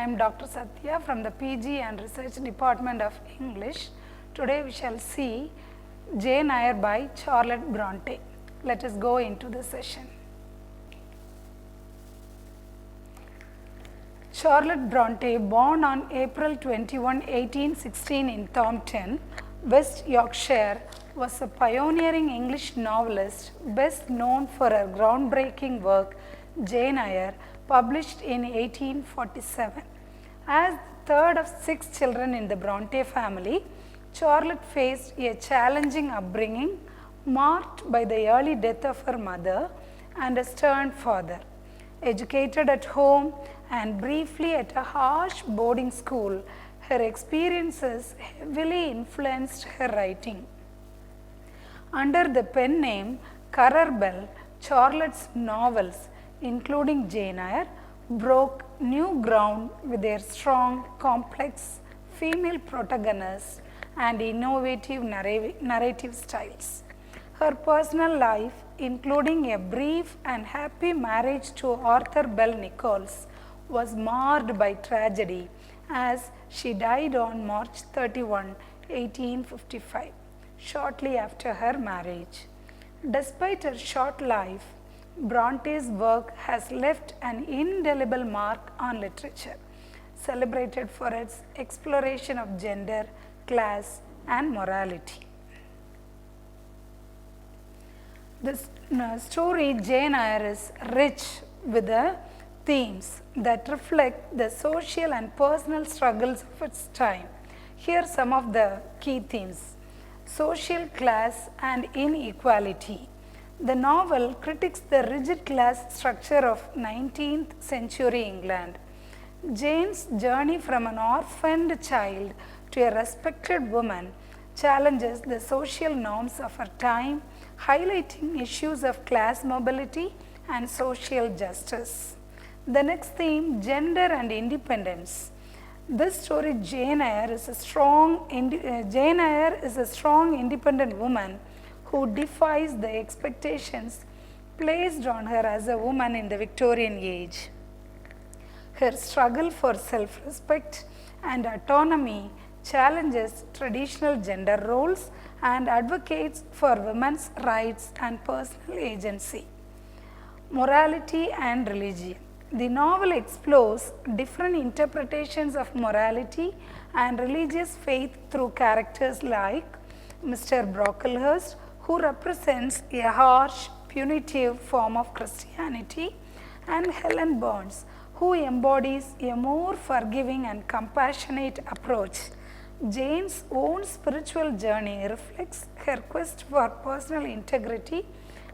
am Dr. Sathya from the PG and Research Department of English. Today we shall see Jane Eyre by Charlotte Bronte. Let us go into the session. Charlotte Bronte, born on April 21, 1816 in Thompton, West Yorkshire, was a pioneering English novelist best known for her groundbreaking work Jane Eyre, published in 1847. As the third of 6 children in the Bronte family, Charlotte faced a challenging upbringing marked by the early death of her mother and a stern father. Educated at home and briefly at a harsh boarding school, her experiences heavily influenced her writing. Under the pen name Currer Bell, Charlotte's novels, including Jane Eyre, broke new ground with their strong, complex female protagonists and innovative narrative styles. Her personal life, including a brief and happy marriage to Arthur Bell Nichols, was marred by tragedy as she died on March 31, 1855, shortly after her marriage. Despite her short life, Bronte's work has left an indelible mark on literature, celebrated for its exploration of gender, class, and morality. The story Jane Eyre is rich with the themes that reflect the social and personal struggles of its time. Here are some of the key themes: social, class, and inequality. The novel critiques the rigid class structure of 19th century England. Jane's journey from an orphaned child to a respected woman challenges the social norms of her time, highlighting issues of class mobility and social justice. The next theme, gender and independence. This story, Jane Eyre is a strong independent woman who defies the expectations placed on her as a woman in the Victorian age. Her struggle for self-respect and autonomy challenges traditional gender roles and advocates for women's rights and personal agency. Morality and religion. The novel explores different interpretations of morality and religious faith through characters like Mr. Brocklehurst, who represents a harsh, punitive form of Christianity, and Helen Burns, who embodies a more forgiving and compassionate approach. Jane's own spiritual journey reflects her quest for personal integrity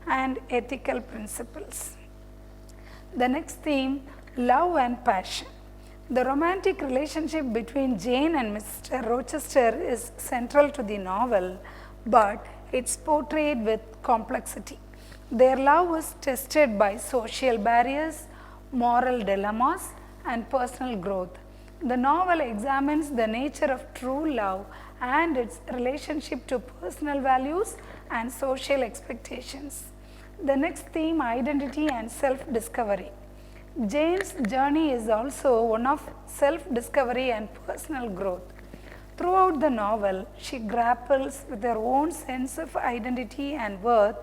and ethical principles. The next theme, love and passion. The romantic relationship between Jane and Mr. Rochester is central to the novel, but it's portrayed with complexity. Their love was tested by social barriers, moral dilemmas, and personal growth. The novel examines the nature of true love and its relationship to personal values and social expectations. The next theme, identity and self-discovery. Jane's journey is also one of self-discovery and personal growth. Throughout the novel, she grapples with her own sense of identity and worth,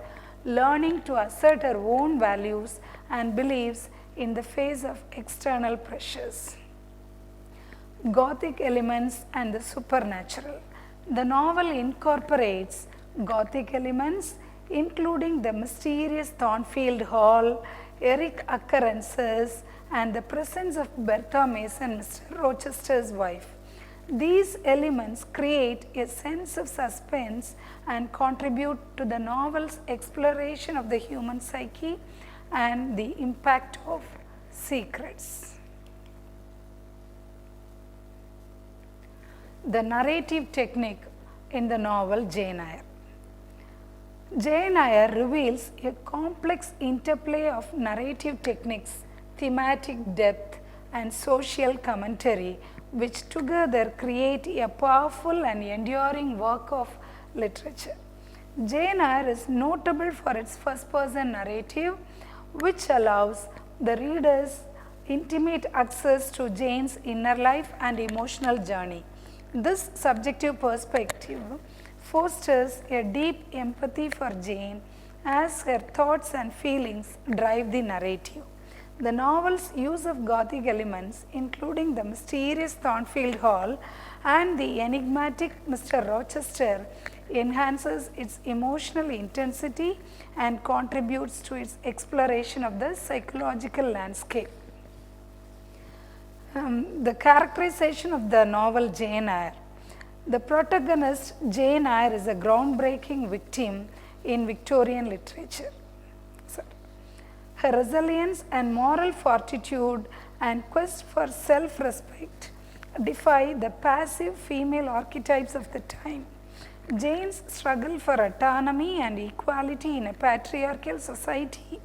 learning to assert her own values and beliefs in the face of external pressures. Gothic elements and the supernatural. The novel incorporates Gothic elements, including the mysterious Thornfield Hall, Eric occurrences, and the presence of Bertha Mason, Mr. Rochester's wife. These elements create a sense of suspense and contribute to the novel's exploration of the human psyche and the impact of secrets. The narrative technique in the novel Jane Eyre. Jane Eyre reveals a complex interplay of narrative techniques, thematic depth, and social commentary, which together create a powerful and enduring work of literature. Jane Eyre is notable for its first-person narrative, which allows the readers intimate access to Jane's inner life and emotional journey. This subjective perspective fosters a deep empathy for Jane as her thoughts and feelings drive the narrative. The novel's use of Gothic elements, including the mysterious Thornfield Hall and the enigmatic Mr. Rochester, enhances its emotional intensity and contributes to its exploration of the psychological landscape. The characterization of the novel Jane Eyre. The protagonist Jane Eyre is a groundbreaking victim in Victorian literature. Her resilience and moral fortitude and quest for self-respect defy the passive female archetypes of the time. Jane's struggle for autonomy and equality in a patriarchal society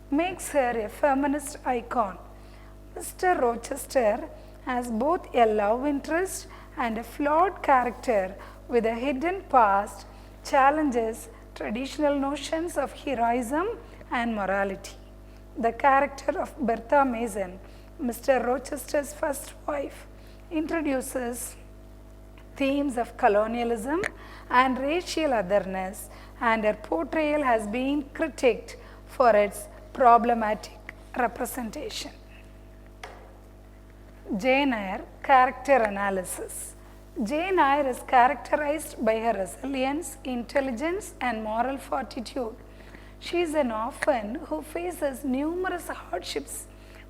makes her a feminist icon. Mr. Rochester has both a love interest and a flawed character with a hidden past, challenges traditional notions of heroism and morality. The character of Bertha Mason, Mr. Rochester's first wife, introduces themes of colonialism and racial otherness, and her portrayal has been critiqued for its problematic representation. Jane Eyre character analysis. Jane Eyre is characterized by her resilience, intelligence, and moral fortitude. She is an orphan who faces numerous hardships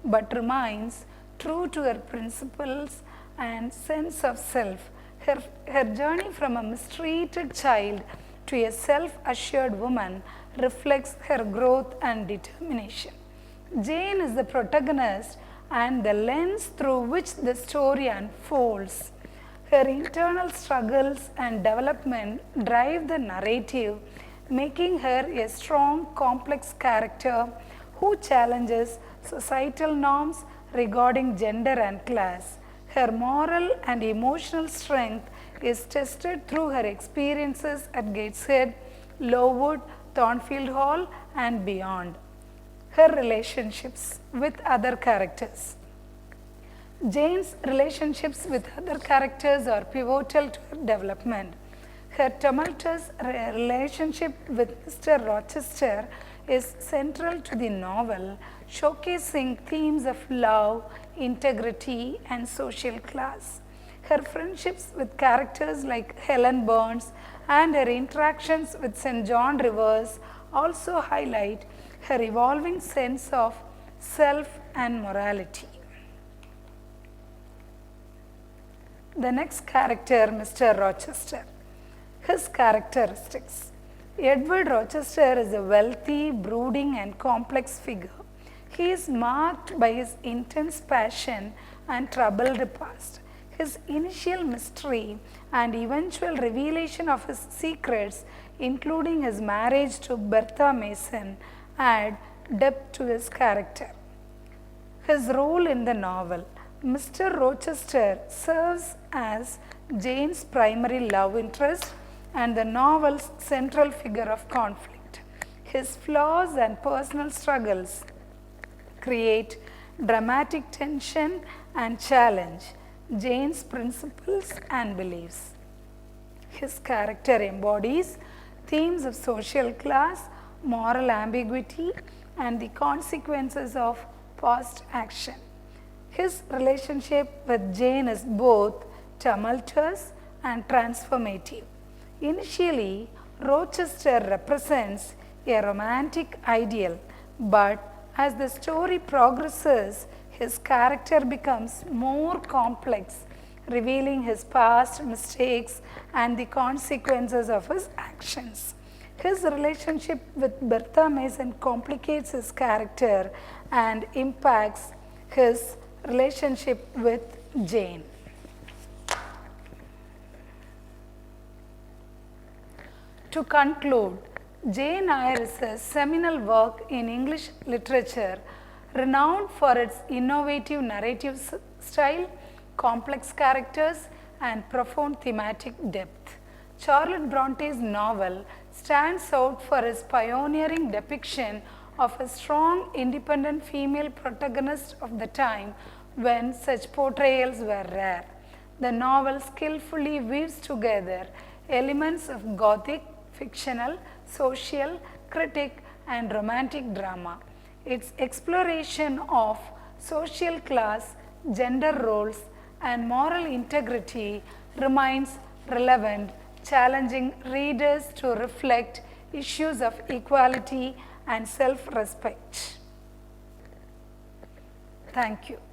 but remains true to her principles and sense of self. Her journey from a mistreated child to a self-assured woman reflects her growth and determination. Jane is the protagonist and the lens through which the story unfolds. Her internal struggles and development drive the narrative, making her a strong, complex character who challenges societal norms regarding gender and class. Her moral and emotional strength is tested through her experiences at Gateshead, Lowood, Thornfield Hall, and beyond. Her relationships with other characters. Jane's relationships with other characters are pivotal to her development. Her tumultuous relationship with Mr. Rochester is central to the novel, showcasing themes of love, integrity, and social class. Her friendships with characters like Helen Burns and her interactions with St. John Rivers also highlight her evolving sense of self and morality. The next character, Mr. Rochester. His characteristics. Edward Rochester is a wealthy, brooding, and complex figure. He is marked by his intense passion and troubled past. His initial mystery and eventual revelation of his secrets, including his marriage to Bertha Mason, add depth to his character. His role in the novel. Mr. Rochester serves as Jane's primary love interest and the novel's central figure of conflict. His flaws and personal struggles create dramatic tension and challenge Jane's principles and beliefs. His character embodies themes of social class, moral ambiguity, and the consequences of past action. His relationship with Jane is both tumultuous and transformative. Initially, Rochester represents a romantic ideal, but as the story progresses, his character becomes more complex, revealing his past mistakes and the consequences of his actions. His relationship with Bertha Mason complicates his character and impacts his relationship with Jane. To conclude, Jane Eyre is a seminal work in English literature renowned for its innovative narrative style, complex characters, and profound thematic depth. Charlotte Bronte's novel stands out for its pioneering depiction of a strong, independent female protagonist of the time when such portrayals were rare. The novel skillfully weaves together elements of Gothic, fictional, social, critic, and romantic drama. Its exploration of social class, gender roles, and moral integrity remains relevant, challenging readers to reflect issues of equality and self-respect. Thank you.